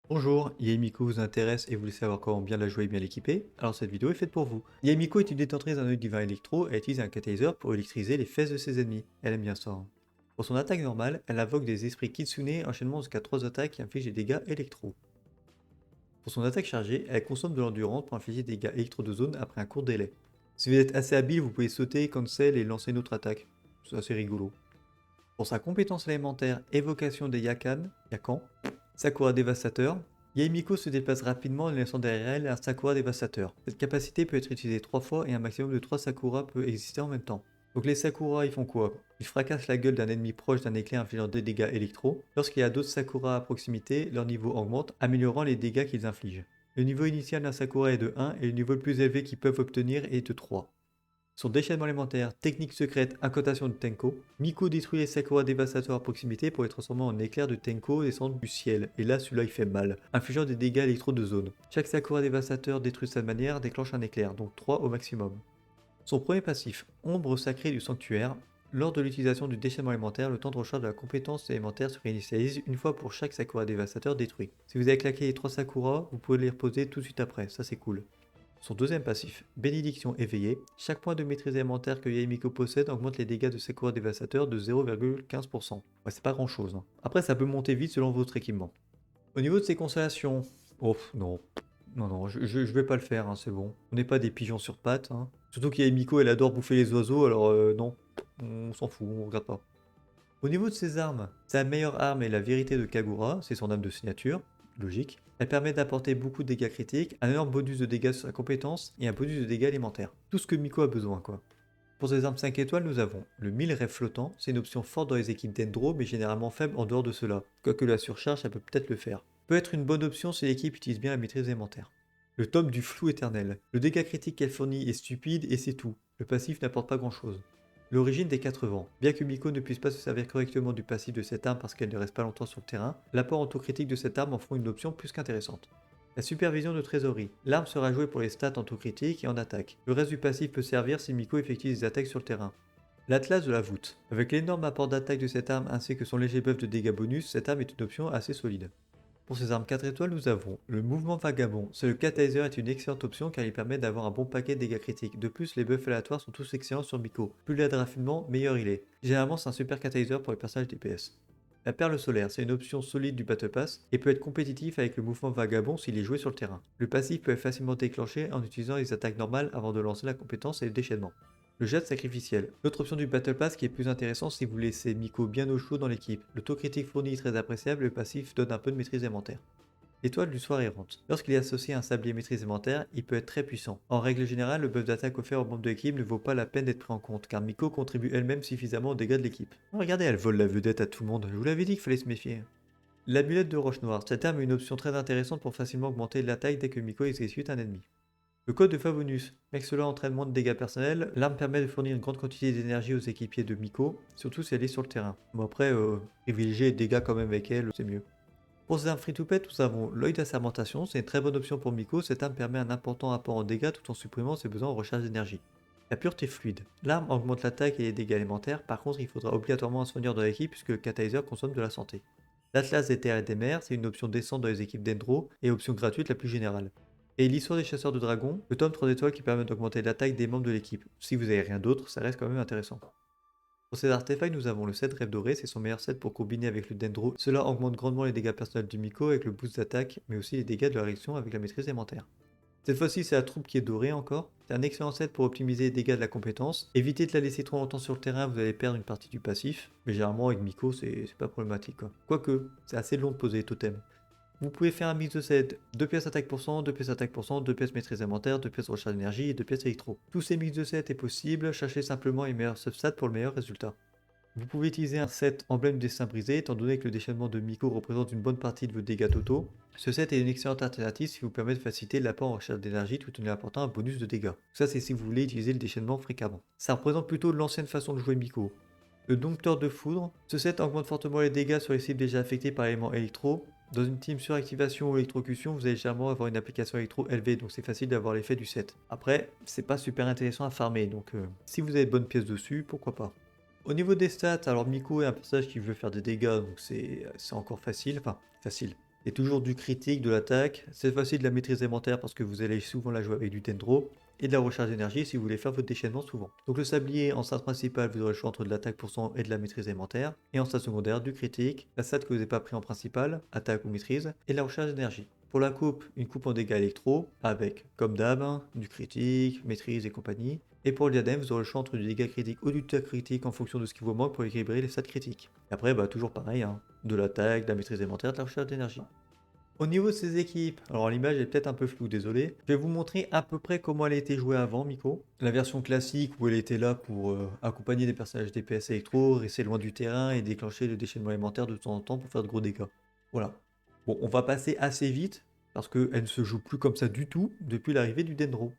Bonjour, Yaemiko vous intéresse et vous voulez savoir comment bien la jouer et bien l'équiper? Alors cette vidéo est faite pour vous. Yaemiko est une détentrice d'un œil divin électro et utilise un catalyseur pour électriser les fesses de ses ennemis. Elle aime bien ça, hein. Pour son attaque normale, elle invoque des esprits Kitsune enchaînement jusqu'à 3 attaques qui infligent des dégâts électro. Pour son attaque chargée, elle consomme de l'endurance pour infliger des dégâts électro de zone après un court délai. Si vous êtes assez habile, vous pouvez sauter, cancel et lancer une autre attaque. C'est assez rigolo. Pour sa compétence élémentaire évocation des Yakan, Sakura dévastateur, Yaemiko se déplace rapidement en laissant derrière elle un Sakura dévastateur. Cette capacité peut être utilisée 3 fois et un maximum de 3 Sakura peut exister en même temps. Donc les Sakura ils font quoi? Ils fracassent la gueule d'un ennemi proche d'un éclair infligeant des dégâts électro. Lorsqu'il y a d'autres Sakura à proximité, leur niveau augmente, améliorant les dégâts qu'ils infligent. Le niveau initial d'un Sakura est de 1 et le niveau le plus élevé qu'ils peuvent obtenir est de 3. Son déchaînement élémentaire, technique secrète, incantation de Tenko. Miko détruit les Sakura dévastateurs à proximité pour les transformer en éclairs de Tenko descendant du ciel. Et là, celui-là, il fait mal, infligeant des dégâts électro de zone. Chaque Sakura dévastateur détruit de cette manière déclenche un éclair, donc 3 au maximum. Son premier passif, ombre sacrée du sanctuaire. Lors de l'utilisation du déchaînement élémentaire, le temps de recharge de la compétence élémentaire se réinitialise une fois pour chaque Sakura dévastateur détruit. Si vous avez claqué les 3 Sakura, vous pouvez les reposer tout de suite après, ça c'est cool. Son deuxième passif, bénédiction éveillée. Chaque point de maîtrise élémentaire que Yaemiko possède augmente les dégâts de Sakura dévastateur de 0,15%. Ouais, c'est pas grand chose, hein. Après, ça peut monter vite selon votre équipement. Au niveau de ses constellations, oh non, non, je vais pas le faire, hein, c'est bon. On n'est pas des pigeons sur pattes, hein. Surtout qu'Yaemiko, elle adore bouffer les oiseaux, alors non, on s'en fout, on regarde pas. Au niveau de ses armes, sa meilleure arme est la vérité de Kagura, c'est son arme de signature, logique. Elle permet d'apporter beaucoup de dégâts critiques, un énorme bonus de dégâts sur sa compétence et un bonus de dégâts alimentaires. Tout ce que Miko a besoin quoi. Pour ses armes 5 étoiles, nous avons le 1000 rêves flottants, c'est une option forte dans les équipes d'Endro mais généralement faible en dehors de cela. Quoique la surcharge, ça peut peut-être le faire. Peut être une bonne option si l'équipe utilise bien la maîtrise élémentaire. Le tome du flou éternel. Le dégât critique qu'elle fournit est stupide et c'est tout. Le passif n'apporte pas grand chose. L'origine des 4 vents. Bien que Miko ne puisse pas se servir correctement du passif de cette arme parce qu'elle ne reste pas longtemps sur le terrain, l'apport auto-critique de cette arme en font une option plus qu'intéressante. La supervision de trésorerie. L'arme sera jouée pour les stats en auto-critique et en attaque. Le reste du passif peut servir si Miko effectue des attaques sur le terrain. L'Atlas de la voûte. Avec l'énorme apport d'attaque de cette arme ainsi que son léger buff de dégâts bonus, cette arme est une option assez solide. Pour ces armes 4 étoiles, nous avons le mouvement vagabond. Ce catalyseur est une excellente option car il permet d'avoir un bon paquet de dégâts critiques. De plus, les buffs aléatoires sont tous excellents sur Miko. Plus il a de raffinement, meilleur il est. Généralement, c'est un super catalyseur pour les personnages DPS. La perle solaire, c'est une option solide du Battle Pass et peut être compétitif avec le mouvement vagabond s'il est joué sur le terrain. Le passif peut être facilement déclenché en utilisant les attaques normales avant de lancer la compétence et le déchaînement. Le jet sacrificiel. L'autre option du Battle Pass qui est plus intéressant si vous laissez Miko bien au chaud dans l'équipe. Le taux critique fourni est très appréciable et le passif donne un peu de maîtrise élémentaire. L'étoile du soir errante. Lorsqu'il est associé à un sablier maîtrise élémentaire, il peut être très puissant. En règle générale, le buff d'attaque offert aux membres de l'équipe ne vaut pas la peine d'être pris en compte, car Miko contribue elle-même suffisamment aux dégâts de l'équipe. Oh, regardez, elle vole la vedette à tout le monde, je vous l'avais dit qu'il fallait se méfier. L'amulette de roche noire. Cette arme est une option très intéressante pour facilement augmenter l'attaque dès que Miko exécute un ennemi. Le code de Favonius. Avec cela entraîne moins de dégâts personnels, l'arme permet de fournir une grande quantité d'énergie aux équipiers de Miko, surtout si elle est sur le terrain. Bon après, privilégier les dégâts quand même avec elle, c'est mieux. Pour ces armes free-to-play, nous avons l'œil d'assermentation, c'est une très bonne option pour Miko, cette arme permet un important apport en dégâts tout en supprimant ses besoins en recharge d'énergie. La pureté fluide. L'arme augmente l'attaque et les dégâts élémentaires, par contre il faudra obligatoirement un soigneur dans l'équipe puisque le catalyseur consomme de la santé. L'Atlas des terres et des mers, c'est une option décente dans les équipes d'Endro et option gratuite la plus générale. Et l'histoire des chasseurs de dragons, le tome 3 étoiles qui permet d'augmenter l'attaque des membres de l'équipe. Si vous avez rien d'autre, ça reste quand même intéressant. Pour ces artefacts, nous avons le set Rêve Doré, c'est son meilleur set pour combiner avec le Dendro. Cela augmente grandement les dégâts personnels du Miko avec le boost d'attaque, mais aussi les dégâts de la réaction avec la maîtrise élémentaire. Cette fois-ci, c'est la troupe qui est dorée encore. C'est un excellent set pour optimiser les dégâts de la compétence. Évitez de la laisser trop longtemps sur le terrain, vous allez perdre une partie du passif. Mais généralement, avec Miko, c'est pas problématique quoi. Quoique, c'est assez long de poser les totems. Vous pouvez faire un mix de set 2 pièces attaque pour cent, 2 pièces attaque pour cent, 2 pièces maîtrise élémentaire, 2 pièces recharge d'énergie et 2 pièces électro. Tous ces mix de set est possible, cherchez simplement les meilleurs substats pour le meilleur résultat. Vous pouvez utiliser un set emblème du destin brisé, étant donné que le déchaînement de Miko représente une bonne partie de vos dégâts totaux. Ce set est une excellente alternative qui vous permet de faciliter l'apport en recherche d'énergie tout en lui apportant un bonus de dégâts. Ça c'est si vous voulez utiliser le déchaînement fréquemment. Ça représente plutôt l'ancienne façon de jouer Miko. Le dompteur de foudre. Ce set augmente fortement les dégâts sur les cibles déjà affectées par l'élément électro. Dans une team suractivation ou électrocution, vous allez généralement avoir une application électro élevée, donc c'est facile d'avoir l'effet du set. Après, c'est pas super intéressant à farmer, donc si vous avez de bonnes pièces dessus, pourquoi pas. Au niveau des stats, alors Miko est un personnage qui veut faire des dégâts, donc c'est encore facile, enfin facile. C'est toujours du critique, de l'attaque. Cette fois-ci de la maîtrise élémentaire parce que vous allez souvent la jouer avec du dendro. Et de la recharge d'énergie si vous voulez faire votre déchaînement souvent. Donc le sablier en stade principal, vous aurez le choix entre de l'attaque pour cent et de la maîtrise élémentaire. Et en stade secondaire, du critique, la stat que vous n'avez pas pris en principal, attaque ou maîtrise, et de la recharge d'énergie. Pour la coupe, une coupe en dégâts électro, avec, comme d'hab, du critique, maîtrise et compagnie. Et pour le diadème, vous aurez le choix entre du dégât critique ou du dégât critique en fonction de ce qui vous manque pour équilibrer les stats critiques. Et après, toujours pareil, de l'attaque, de la maîtrise élémentaire, de la recharge d'énergie. Au niveau de ces équipes, alors l'image est peut-être un peu floue, désolé. Je vais vous montrer à peu près comment elle a été jouée avant, Miko. La version classique où elle était là pour accompagner des personnages DPS électro, rester loin du terrain et déclencher le déchaînement élémentaire de temps en temps pour faire de gros dégâts. Voilà. Bon, on va passer assez vite parce qu'elle ne se joue plus comme ça du tout depuis l'arrivée du Dendro.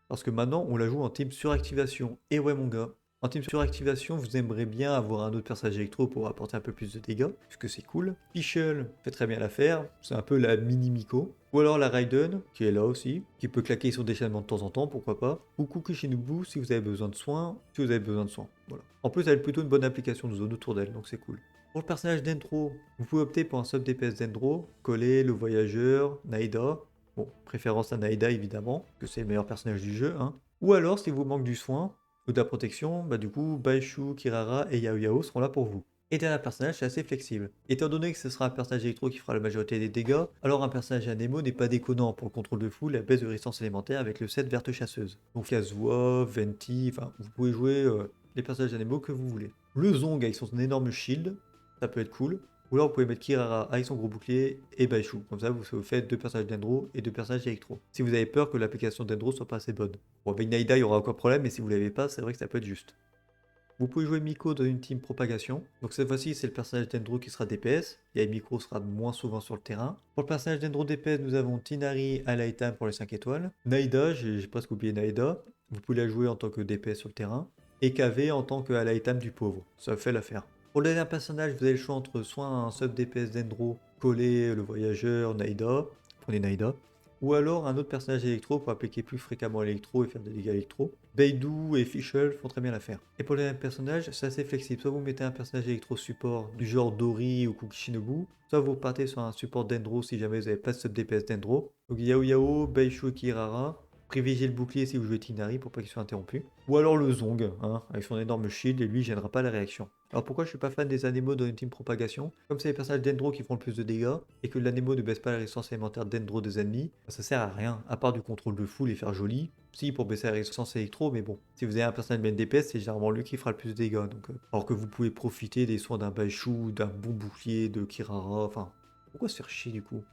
Parce que maintenant, on la joue en team suractivation. Et ouais, mon gars, en team suractivation, vous aimeriez bien avoir un autre personnage électro pour apporter un peu plus de dégâts, puisque c'est cool. Fischl fait très bien l'affaire, c'est un peu la mini Miko. Ou alors la Raiden, qui est là aussi, qui peut claquer son déchaînement de temps en temps, pourquoi pas. Ou Kukushinubu si vous avez besoin de soins, Voilà. En plus, elle a plutôt une bonne application de zone autour d'elle, donc c'est cool. Pour le personnage Dendro, vous pouvez opter pour un sub DPS Dendro, Collé, le voyageur, Naida. Bon, préférence à Naida évidemment, que c'est le meilleur personnage du jeu. Ou alors, si vous manque du soin, ou de la protection, du coup, Baishu, Kirara et Yao Yao seront là pour vous. Et dernier personnage, c'est assez flexible. Étant donné que ce sera un personnage électro qui fera la majorité des dégâts, alors un personnage Anemo n'est pas déconnant pour le contrôle de foule et la baisse de résistance élémentaire avec le set verte chasseuse. Donc Kazuha, Venti, vous pouvez jouer les personnages Anemo que vous voulez. Le Zong avec son énorme shield, ça peut être cool. Ou alors vous pouvez mettre Kirara avec son gros bouclier et Baishu. Comme ça, vous faites 2 personnages Dendro et 2 personnages électro. Si vous avez peur que l'application Dendro soit pas assez bonne. Bon, avec Naida, il y aura encore problème, mais si vous l'avez pas, c'est vrai que ça peut être juste. Vous pouvez jouer Miko dans une team propagation. Donc cette fois-ci, c'est le personnage Dendro qui sera DPS. Et Miko sera moins souvent sur le terrain. Pour le personnage Dendro DPS, nous avons Tinari à Laitam pour les 5 étoiles. Naida, j'ai presque oublié Naida. Vous pouvez la jouer en tant que DPS sur le terrain. Et KV en tant que Alaitam du pauvre. Ça fait l'affaire. Pour le dernier personnage, vous avez le choix entre soit un sub DPS Dendro, Collé, le voyageur, Naida. Prenez Naida. Ou alors un autre personnage électro pour appliquer plus fréquemment l'électro et faire des dégâts électro. Beidou et Fischl font très bien l'affaire. Et pour les mêmes personnages, c'est assez flexible. Soit vous mettez un personnage électro support du genre Dori ou Kukishinobu, soit vous partez sur un support Dendro si jamais vous n'avez pas de sub DPS Dendro. Donc Yao Yao, Baishu et Kirara. Privilégiez le bouclier si vous jouez Tinari pour pas qu'il soit interrompu. Ou alors le Zong, avec son énorme shield, et lui il gênera pas la réaction. Alors pourquoi je suis pas fan des Anemo dans une team propagation? Comme c'est les personnages Dendro qui font le plus de dégâts, et que l'Anemo ne baisse pas la résistance élémentaire Dendro des ennemis, ça sert à rien, à part du contrôle de foule et faire joli. Si, pour baisser la résistance électro, mais bon. Si vous avez un personnage bien DPS, c'est généralement lui qui fera le plus de dégâts. Donc, alors que vous pouvez profiter des soins d'un Baishu, d'un bon bouclier, de Kirara, pourquoi se faire chier du coup?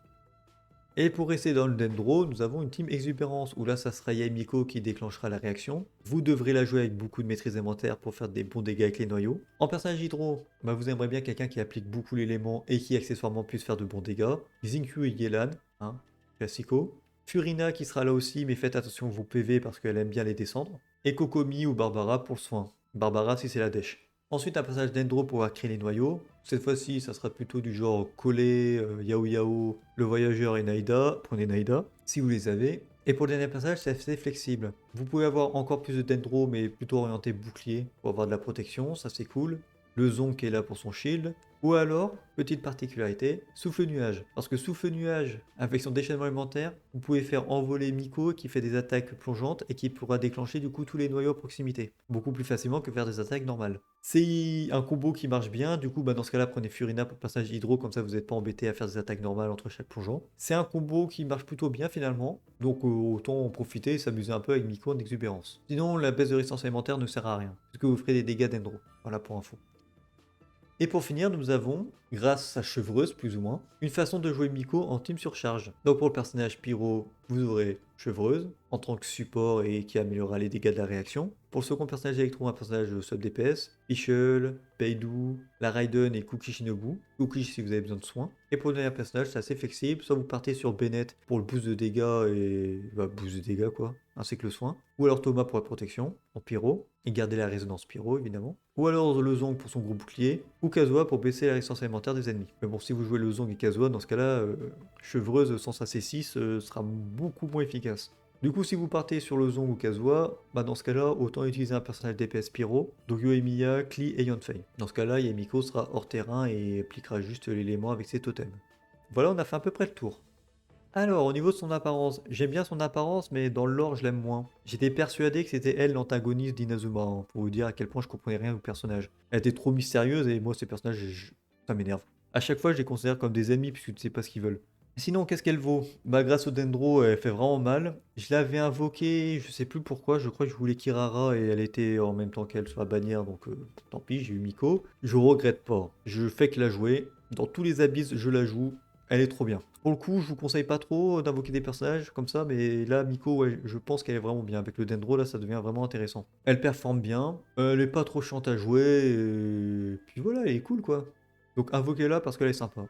Et pour rester dans le Dendro, nous avons une team Exubérance, où là ça sera Yaemiko qui déclenchera la réaction. Vous devrez la jouer avec beaucoup de maîtrise élémentaire pour faire des bons dégâts avec les noyaux. En personnage Hydro, vous aimerez bien quelqu'un qui applique beaucoup l'élément et qui accessoirement puisse faire de bons dégâts. Xingqiu et Yelan, classico. Furina qui sera là aussi, mais faites attention à vos PV parce qu'elle aime bien les descendre. Et Kokomi ou Barbara pour le soin. Barbara si c'est la dèche. Ensuite, un passage d'Endro pour pouvoir créer les noyaux. Cette fois-ci, ça sera plutôt du genre Collé, Yao Yao, le voyageur et Naida. Prenez Naida, si vous les avez. Et pour le dernier passage, c'est assez flexible. Vous pouvez avoir encore plus de Dendro, mais plutôt orienté bouclier pour avoir de la protection, ça c'est cool. Le Zong qui est là pour son shield. Ou alors, petite particularité, souffle nuage. Parce que souffle nuage, avec son déchaînement élémentaire, vous pouvez faire envoler Miko qui fait des attaques plongeantes et qui pourra déclencher du coup tous les noyaux à proximité. Beaucoup plus facilement que faire des attaques normales. C'est un combo qui marche bien, du coup dans ce cas là prenez Furina pour le passage hydro, comme ça vous n'êtes pas embêté à faire des attaques normales entre chaque plongeant. C'est un combo qui marche plutôt bien finalement, donc autant en profiter et s'amuser un peu avec Miko en exubérance. Sinon la baisse de résistance élémentaire ne sert à rien, puisque vous ferez des dégâts d'Endro. Voilà pour info. Et pour finir, nous avons, grâce à Chevreuse plus ou moins, une façon de jouer Miko en team surcharge. Donc pour le personnage Pyro, vous aurez Chevreuse, en tant que support et qui améliorera les dégâts de la réaction. Pour le second personnage électro, un personnage sub DPS, Fischl, Beidou, la Raiden et Kukishinobu. Kuki si vous avez besoin de soins. Et pour le dernier personnage, c'est assez flexible, soit vous partez sur Bennett pour le boost de dégâts et... boost de dégâts quoi, ainsi que le soin. Ou alors Thomas pour la protection, en pyro, et garder la résonance pyro évidemment. Ou alors le Zong pour son gros bouclier, ou Kazuha pour baisser la résistance alimentaire des ennemis. Mais bon, si vous jouez le Zong et Kazuha, dans ce cas-là, Chevreuse sans sa C6 sera beaucoup moins efficace. Du coup, si vous partez sur le Zong ou Kazuha, dans ce cas-là, autant utiliser un personnage DPS pyro, donc Yoimiya, Klee et Yanfei. Dans ce cas-là, Yamiko sera hors terrain et appliquera juste l'élément avec ses totems. Voilà, on a fait à peu près le tour. Alors, au niveau de son apparence, j'aime bien son apparence, mais dans le lore, je l'aime moins. J'étais persuadé que c'était elle l'antagoniste d'Inazuma, hein, pour vous dire à quel point je comprenais rien au personnage. Elle était trop mystérieuse et moi, ces personnages, ça m'énerve. À chaque fois, je les considère comme des ennemis puisque tu ne sais pas ce qu'ils veulent. Sinon, qu'est-ce qu'elle vaut? Bah, grâce au Dendro, elle fait vraiment mal. Je l'avais invoquée, je sais plus pourquoi, je crois que je voulais Kirara et elle était en même temps qu'elle sur la bannière, donc tant pis, j'ai eu Miko. Je regrette pas, je fais que la jouer. Dans tous les abysses, je la joue. Elle est trop bien. Pour le coup, je vous conseille pas trop d'invoquer des personnages comme ça, mais là, Miko, ouais, je pense qu'elle est vraiment bien. Avec le Dendro, là, ça devient vraiment intéressant. Elle performe bien, elle est pas trop chiante à jouer, et puis voilà, elle est cool, quoi. Donc invoquez-la parce qu'elle est sympa.